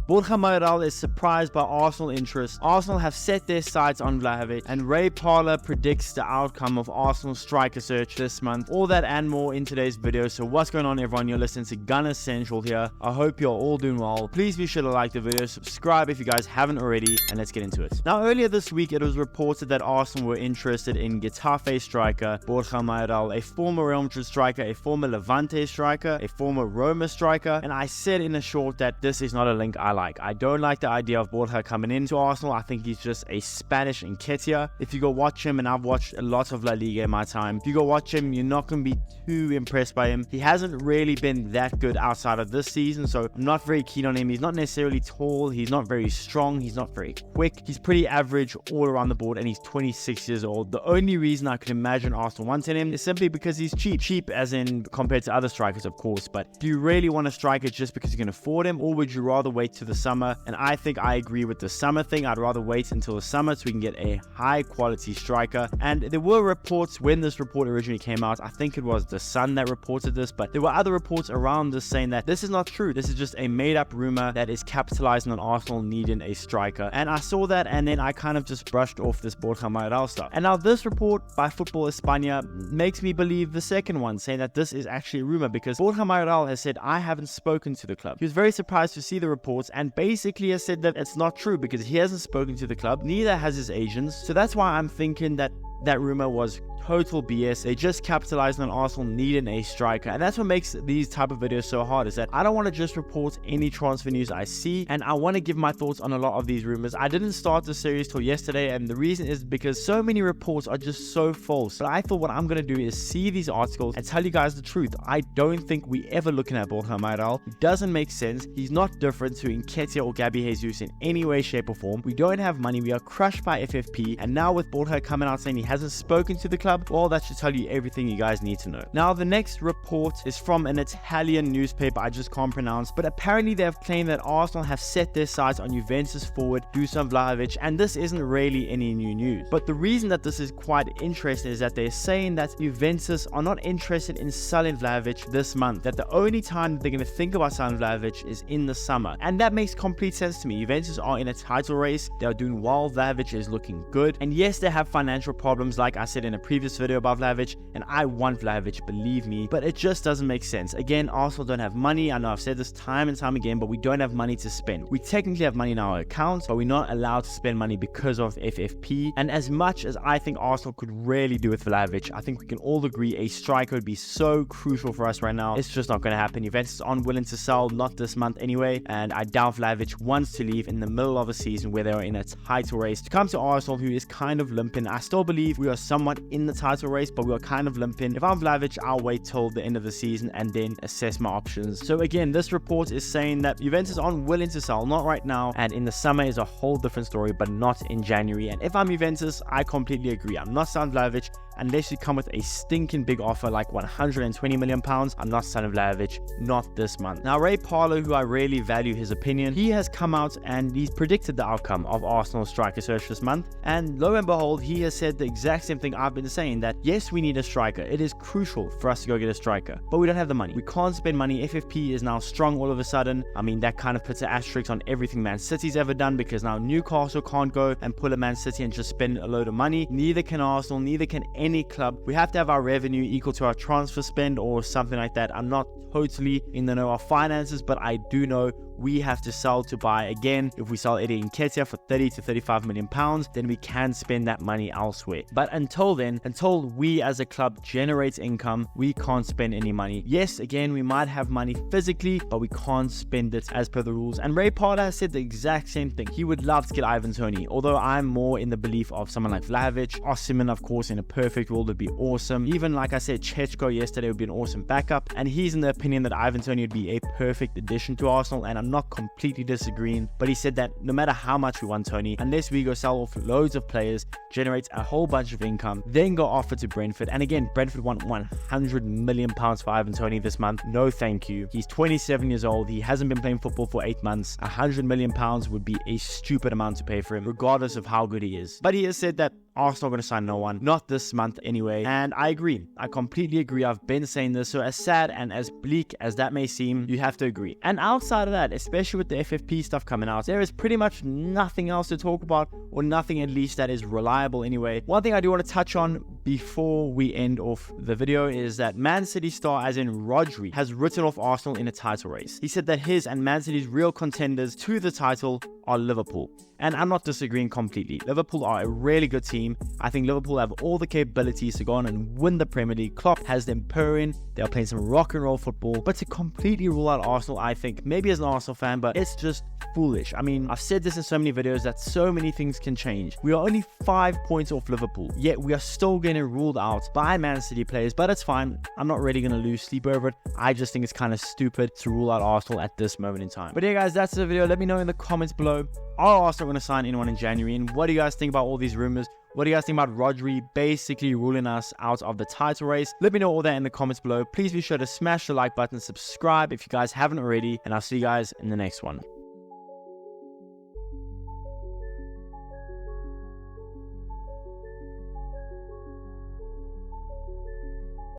Borja Mayoral is surprised by Arsenal interest. Arsenal have set their sights on Vlahovic, and Ray Parlour predicts the outcome of Arsenal's striker search this month. All that and more in today's video. So what's going on, everyone? You're listening to Gunner Central here. I hope you're all doing well. Please be sure to like the video, subscribe if you guys haven't already, and let's get into it. Now, earlier this week, it was reported that Arsenal were interested in Getafe striker Borja Mayoral, a former Real Madrid striker, a former Levante striker, a former Roma striker, and I said in a short that this is not a link I like. I don't like the idea of Borja coming into Arsenal. I think he's just a Spanish Nketiah. If you go watch him, and I've watched a lot of La Liga in my time, if you go watch him, you're not going to be too impressed by him. He hasn't really been that good outside of this season, so I'm not very keen on him. He's not necessarily tall, he's not very strong, he's not very quick. He's pretty average all around the board, and he's 26 years old. The only reason I could imagine Arsenal wanting him is simply because he's cheap. Cheap as in compared to other strikers, of course, but do you really want a striker just because you can afford him, or would you rather wait to the summer? And I think I agree with the summer thing. I'd rather wait until the summer so we can get a high quality striker. And there were reports when this report originally came out. I think it was The Sun that reported this, but there were other reports around this saying that this is not true. This is just a made up rumor that is capitalizing on Arsenal needing a striker. And I saw that, and then I kind of just brushed off this Borja Mayoral stuff. And now this report by Football España makes me believe the second one, saying that this is actually a rumor, because Borja Mayoral has said, I haven't spoken to the club. He was very surprised to see the reports, and basically has said that it's not true because he hasn't spoken to the club, neither has his agents. So that's why I'm thinking that that rumor was total BS. They just capitalized on Arsenal needing a striker, and that's what makes these type of videos so hard, is that I don't want to just report any transfer news I see, and I want to give my thoughts on a lot of these rumors. I didn't start the series till yesterday, and the reason is because so many reports are just so false. But I thought what I'm going to do is see these articles and tell you guys the truth. I don't think we ever looking at Borja Mayoral. It doesn't make sense. He's not different to Nketiah or Gabby Jesus in any way, shape or form. We don't have money. We are crushed by FFP, and now with Borja coming out saying he hasn't spoken to the club, well, that should tell you everything you guys need to know. Now, the next report is from an Italian newspaper I just can't pronounce, but apparently they have claimed that Arsenal have set their sights on Juventus forward Dusan Vlahovic, and this isn't really any new news. But the reason that this is quite interesting is that they're saying that Juventus are not interested in selling Vlahovic this month, that the only time they're going to think about selling Vlahovic is in the summer, and that makes complete sense to me. Juventus are in a title race, they are doing well, Vlahovic is looking good, and yes, they have financial problems like I said in a previous video about Vlahovic, and I want Vlahovic, believe me, but it just doesn't make sense. Again, Arsenal don't have money. I know I've said this time and time again, but we don't have money to spend. We technically have money in our accounts, but we're not allowed to spend money because of FFP. And as much as I think Arsenal could really do with Vlahovic, I think we can all agree a striker would be so crucial for us right now. It's just not going to happen. Juventus are unwilling to sell, not this month anyway, and I doubt Vlahovic wants to leave in the middle of a season where they are in a title race to come to Arsenal, who is kind of limping. I still believe we are somewhat in the title race, but we are kind of limping. If I'm Vlahovic, I'll wait till the end of the season and then assess my options. So again, this report is saying that Juventus are unwilling to sell, not right now, and in the summer is a whole different story, but not in January. And if I'm Juventus, I completely agree. I'm not selling Vlahovic unless you come with a stinking big offer like 120 million pounds. I'm not selling Vlahovic, not this month. Now, Ray Parlour, who I really value his opinion, he has come out and he's predicted the outcome of Arsenal's striker search this month, and lo and behold, he has said the exact same thing I've been saying, that yes, we need a striker. It is crucial for us to go get a striker, but we don't have the money. We can't spend money. FFP is now strong all of a sudden. I mean, that kind of puts an asterisk on everything Man City's ever done, because now Newcastle can't go and pull a Man City and just spend a load of money. Neither can Arsenal, neither can any club. We have to have our revenue equal to our transfer spend or something like that. I'm not totally in the know of finances, but I do know we have to sell to buy. Again, if we sell Eddie Nketiah for 30 to 35 million pounds, then we can spend that money elsewhere. But until then, until we as a club generate income, we can't spend any money. Yes, again, we might have money physically, but we can't spend it as per the rules. And Ray Parlour has said the exact same thing. He would love to get Ivan Toney, although I'm more in the belief of someone like Vlahovic. Osimhen, of course, in a perfect world would be awesome. Even like I said, Chechko yesterday would be an awesome backup, and he's in the opinion that Ivan Toney would be a perfect addition to Arsenal, and I'm not completely disagreeing, but he said that no matter how much we want Toney, unless we go sell off loads of players, generate a whole bunch of income, then go offer to Brentford. And again, Brentford want 100 million pounds for Ivan Toney this month. No thank you. He's 27 years old. He hasn't been playing football for 8 months. 100 million pounds would be a stupid amount to pay for him, regardless of how good he is. But he has said that Arsenal are going to sign no one, not this month anyway. And I agree. I completely agree. I've been saying this. So as sad and as bleak as that may seem, you have to agree. And outside of that, especially with the FFP stuff coming out, there is pretty much nothing else to talk about, or nothing at least that is reliable anyway. One thing I do want to touch on before we end off the video is that Man City star, as in Rodri, has written off Arsenal in a title race. He said that his and Man City's real contenders to the title are Liverpool. And I'm not disagreeing completely. Liverpool are a really good team. I think Liverpool have all the capabilities to go on and win the Premier League. Klopp has them purring. They are playing some rock and roll football. But to completely rule out Arsenal, I think, maybe as an Arsenal fan, but it's just foolish. I mean, I've said this in so many videos that so many things can change. We are only 5 points off Liverpool, yet we are still getting ruled out by Man City players, but it's fine. I'm not really going to lose sleep over it. I just think it's kind of stupid to rule out Arsenal at this moment in time. But yeah, guys, that's the video. Let me know in the comments below. Are Arsenal going to sign anyone in January? And what do you guys think about all these rumors? What do you guys think about Rodri basically ruling us out of the title race? Let me know all that in the comments below. Please be sure to smash the like button, subscribe if you guys haven't already, and I'll see you guys in the next one.